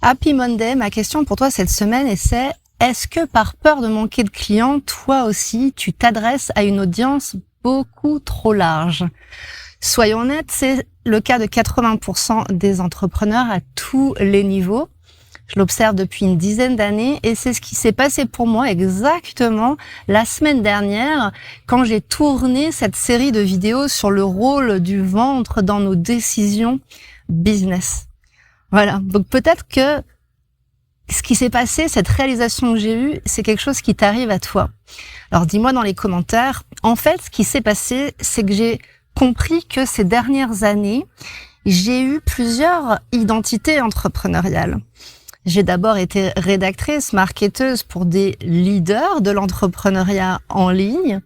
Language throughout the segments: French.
Happy Monday, ma question pour toi cette semaine est-ce que par peur de manquer de clients, toi aussi, tu t'adresses à une audience beaucoup trop large? Soyons honnêtes, c'est le cas de 80% des entrepreneurs à tous les niveaux. Je l'observe depuis une dizaine d'années et c'est ce qui s'est passé pour moi exactement la semaine dernière quand j'ai tourné cette série de vidéos sur le rôle du ventre dans nos décisions business. Voilà, donc peut-être que ce qui s'est passé, cette réalisation que j'ai eue, c'est quelque chose qui t'arrive à toi. Alors dis-moi dans les commentaires, en fait, ce qui s'est passé, c'est que j'ai compris que ces dernières années, j'ai eu plusieurs identités entrepreneuriales. J'ai d'abord été rédactrice, marketeuse pour des leaders de l'entrepreneuriat en ligne.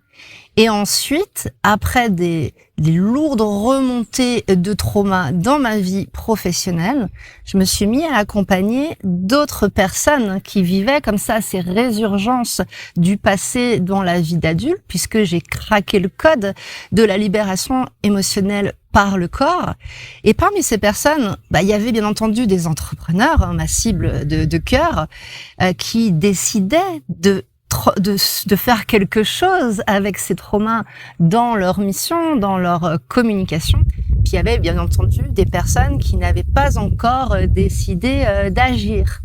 Et ensuite, après des lourdes remontées de trauma dans ma vie professionnelle, je me suis mis à accompagner d'autres personnes qui vivaient comme ça ces résurgences du passé dans la vie d'adulte, puisque j'ai craqué le code de la libération émotionnelle par le corps. Et parmi ces personnes, il y avait bien entendu des entrepreneurs, ma cible de cœur, qui décidaient de faire quelque chose avec ces traumas dans leur mission, dans leur communication. Puis il y avait bien entendu des personnes qui n'avaient pas encore décidé d'agir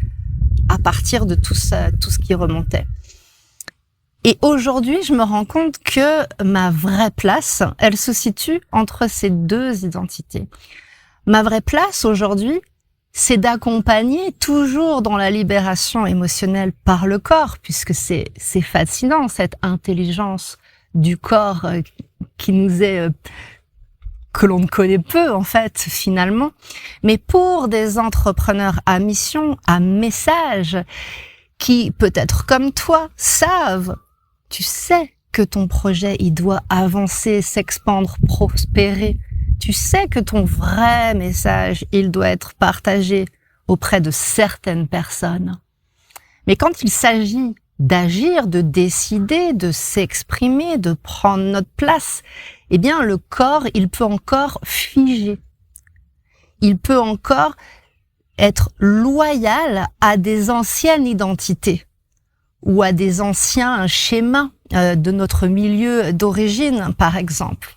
à partir de tout ça, tout ce qui remontait. Et aujourd'hui, je me rends compte que ma vraie place, elle se situe entre ces deux identités. Ma vraie place aujourd'hui, c'est d'accompagner toujours dans la libération émotionnelle par le corps, puisque c'est fascinant, cette intelligence du corps qui nous est, que l'on ne connaît peu, en fait, finalement. Mais pour des entrepreneurs à mission, à message, qui, peut-être comme toi, savent, tu sais que ton projet, il doit avancer, s'expandre, prospérer. Tu sais que ton vrai message, il doit être partagé auprès de certaines personnes. Mais quand il s'agit d'agir, de décider, de s'exprimer, de prendre notre place, eh bien, le corps, il peut encore figer. Il peut encore être loyal à des anciennes identités ou à des anciens schémas de notre milieu d'origine, par exemple.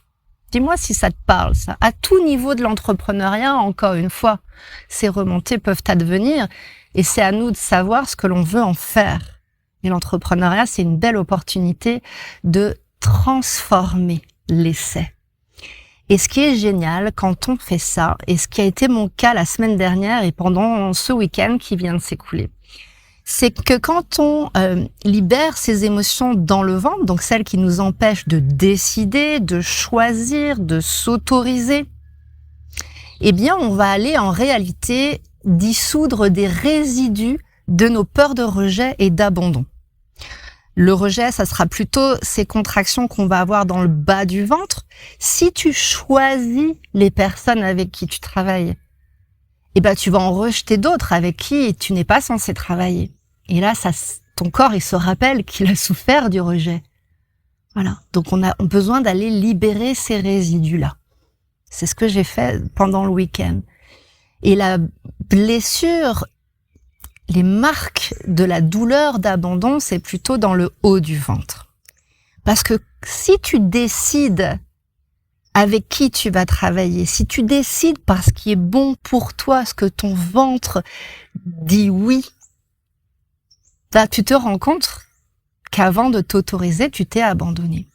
Dis-moi si ça te parle, ça. À tout niveau de l'entrepreneuriat, encore une fois, ces remontées peuvent advenir et c'est à nous de savoir ce que l'on veut en faire. Et l'entrepreneuriat, c'est une belle opportunité de transformer l'essai. Et ce qui est génial quand on fait ça, et ce qui a été mon cas la semaine dernière et pendant ce week-end qui vient de s'écouler, c'est que quand on libère ces émotions dans le ventre, donc celles qui nous empêchent de décider, de choisir, de s'autoriser, eh bien, on va aller en réalité dissoudre des résidus de nos peurs de rejet et d'abandon. Le rejet, ça sera plutôt ces contractions qu'on va avoir dans le bas du ventre. Si tu choisis les personnes avec qui tu travailles, eh ben, tu vas en rejeter d'autres avec qui tu n'es pas censé travailler. Et là, ton corps, il se rappelle qu'il a souffert du rejet. Voilà. Donc, on a besoin d'aller libérer ces résidus-là. C'est ce que j'ai fait pendant le week-end. Et la blessure, les marques de la douleur d'abandon, c'est plutôt dans le haut du ventre. Parce que si tu décides avec qui tu vas travailler, si tu décides par ce qui est bon pour toi, ce que ton ventre dit oui, là, tu te rends compte qu'avant de t'autoriser, tu t'es abandonné.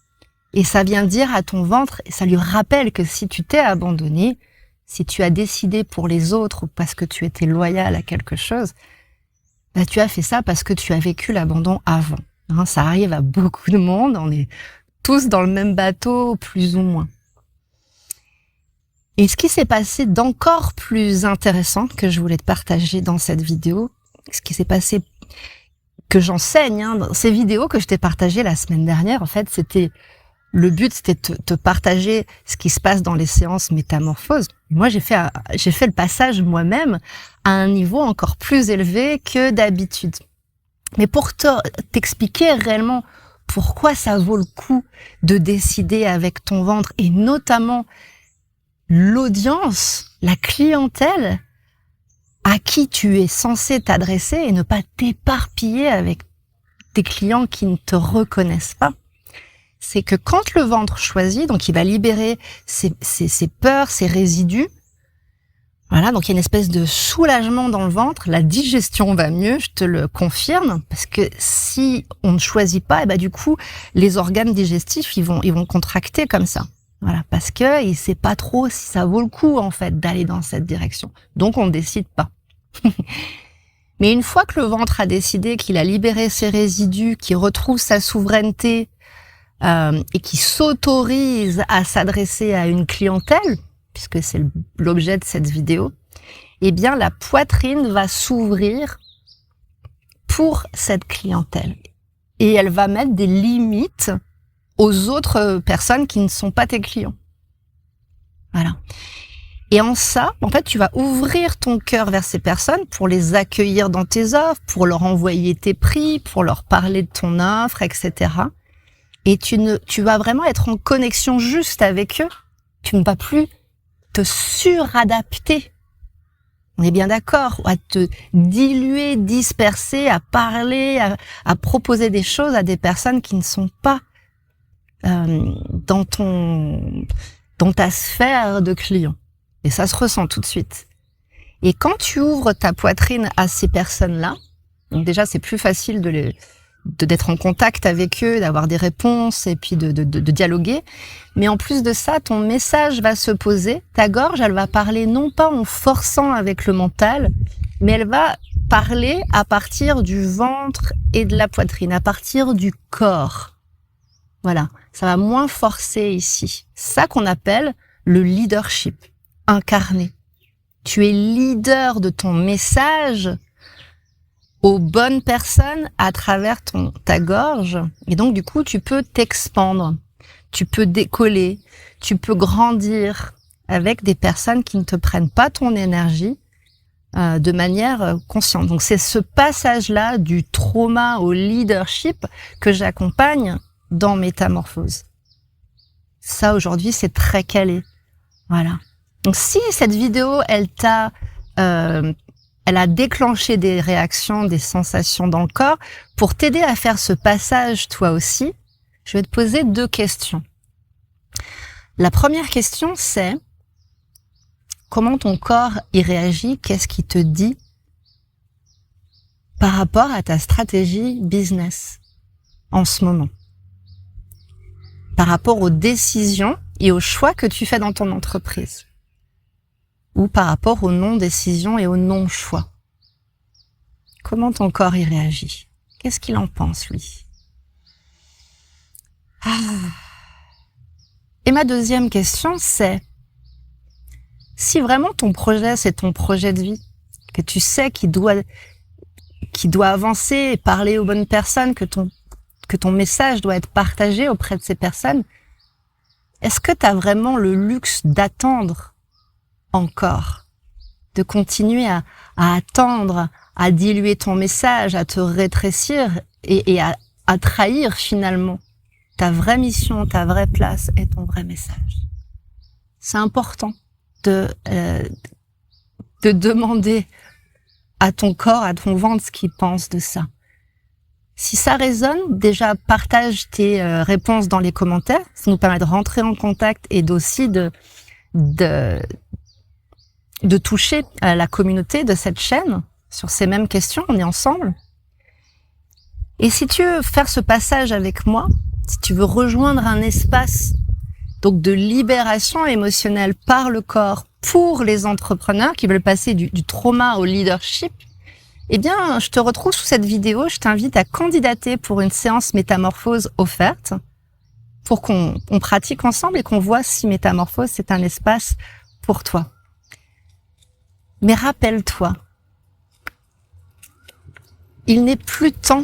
Et ça vient dire à ton ventre, et ça lui rappelle que si tu t'es abandonné, si tu as décidé pour les autres ou parce que tu étais loyal à quelque chose, tu as fait ça parce que tu as vécu l'abandon avant. Ça arrive à beaucoup de monde, on est tous dans le même bateau, plus ou moins. Et ce qui s'est passé d'encore plus intéressant que je voulais te partager dans cette vidéo, ce qui s'est passé que j'enseigne, dans ces vidéos que je t'ai partagées la semaine dernière, en fait, le but, c'était de te partager ce qui se passe dans les séances métamorphose. Et moi, j'ai fait le passage moi-même à un niveau encore plus élevé que d'habitude. Mais pour t'expliquer réellement pourquoi ça vaut le coup de décider avec ton ventre et notamment l'audience, la clientèle à qui tu es censé t'adresser et ne pas t'éparpiller avec des clients qui ne te reconnaissent pas. C'est que quand le ventre choisit, donc il va libérer ses peurs, ses résidus. Voilà, donc il y a une espèce de soulagement dans le ventre, la digestion va mieux, je te le confirme, parce que si on ne choisit pas, et ben du coup, les organes digestifs, ils vont contracter comme ça. Voilà, parce que il sait pas trop si ça vaut le coup en fait d'aller dans cette direction. Donc on ne décide pas. Mais une fois que le ventre a décidé qu'il a libéré ses résidus, qu'il retrouve sa souveraineté et qu'il s'autorise à s'adresser à une clientèle, puisque c'est l'objet de cette vidéo, eh bien la poitrine va s'ouvrir pour cette clientèle. Et elle va mettre des limites aux autres personnes qui ne sont pas tes clients. Voilà. Et en ça, en fait, tu vas ouvrir ton cœur vers ces personnes pour les accueillir dans tes offres, pour leur envoyer tes prix, pour leur parler de ton offre, etc. Et tu vas vraiment être en connexion juste avec eux. Tu ne vas plus te suradapter. On est bien d'accord, à te diluer, disperser, à parler, à proposer des choses à des personnes qui ne sont pas dans ta sphère de clients. Et ça se ressent tout de suite. Et quand tu ouvres ta poitrine à ces personnes-là, donc déjà c'est plus facile d'être en contact avec eux, d'avoir des réponses et puis de dialoguer. Mais en plus de ça, ton message va se poser. Ta gorge, elle va parler non pas en forçant avec le mental, mais elle va parler à partir du ventre et de la poitrine, à partir du corps. Voilà, ça va moins forcer ici. C'est ça qu'on appelle le leadership incarné. Tu es leader de ton message aux bonnes personnes à travers ta gorge. Et donc, du coup, tu peux t'expandre, tu peux décoller, tu peux grandir avec des personnes qui ne te prennent pas ton énergie de manière consciente. Donc, c'est ce passage-là du trauma au leadership que j'accompagne dans Métamorphose. Ça, aujourd'hui, c'est très calé. Voilà. Donc, si cette vidéo, elle a déclenché des réactions, des sensations dans le corps, pour t'aider à faire ce passage toi aussi, je vais te poser 2 questions. La première question, c'est comment ton corps y réagit, qu'est-ce qu'il te dit par rapport à ta stratégie business en ce moment, par rapport aux décisions et aux choix que tu fais dans ton entreprise, ou par rapport aux non-décisions et aux non-choix. Comment ton corps y réagit? Qu'est-ce qu'il en pense, lui? Et ma deuxième question, c'est si vraiment ton projet, c'est ton projet de vie, que tu sais qu'il doit avancer et parler aux bonnes personnes, que ton message doit être partagé auprès de ces personnes, est-ce que tu as vraiment le luxe d'attendre encore, de continuer à attendre, à diluer ton message, à te rétrécir et à trahir finalement ta vraie mission, ta vraie place et ton vrai message? C'est important de demander à ton corps, à ton ventre ce qu'il pense de ça. Si ça résonne, déjà partage tes réponses dans les commentaires. Ça nous permet de rentrer en contact et aussi de toucher la communauté de cette chaîne sur ces mêmes questions. On est ensemble. Et si tu veux faire ce passage avec moi, si tu veux rejoindre un espace donc de libération émotionnelle par le corps pour les entrepreneurs qui veulent passer du trauma au leadership, eh bien, je te retrouve sous cette vidéo. Je t'invite à candidater pour une séance métamorphose offerte pour qu'on pratique ensemble et qu'on voit si Métamorphose, c'est un espace pour toi. Mais rappelle-toi, il n'est plus temps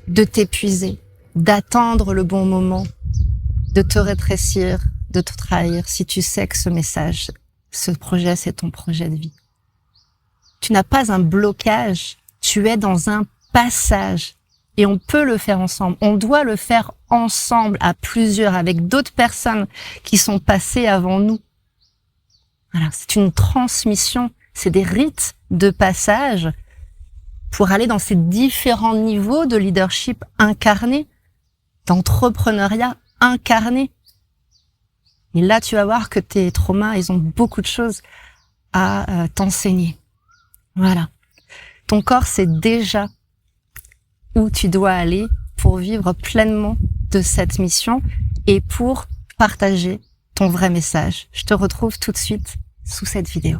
de t'épuiser, d'attendre le bon moment, de te rétrécir, de te trahir si tu sais que ce message, ce projet, c'est ton projet de vie. Tu n'as pas un blocage, tu es dans un passage et on peut le faire ensemble. On doit le faire ensemble, à plusieurs, avec d'autres personnes qui sont passées avant nous. Voilà, c'est une transmission, c'est des rites de passage pour aller dans ces différents niveaux de leadership incarné, d'entrepreneuriat incarné. Et là, tu vas voir que tes traumas, ils ont beaucoup de choses à t'enseigner. Voilà. Ton corps sait déjà où tu dois aller pour vivre pleinement de cette mission et pour partager ton vrai message. Je te retrouve tout de suite sous cette vidéo.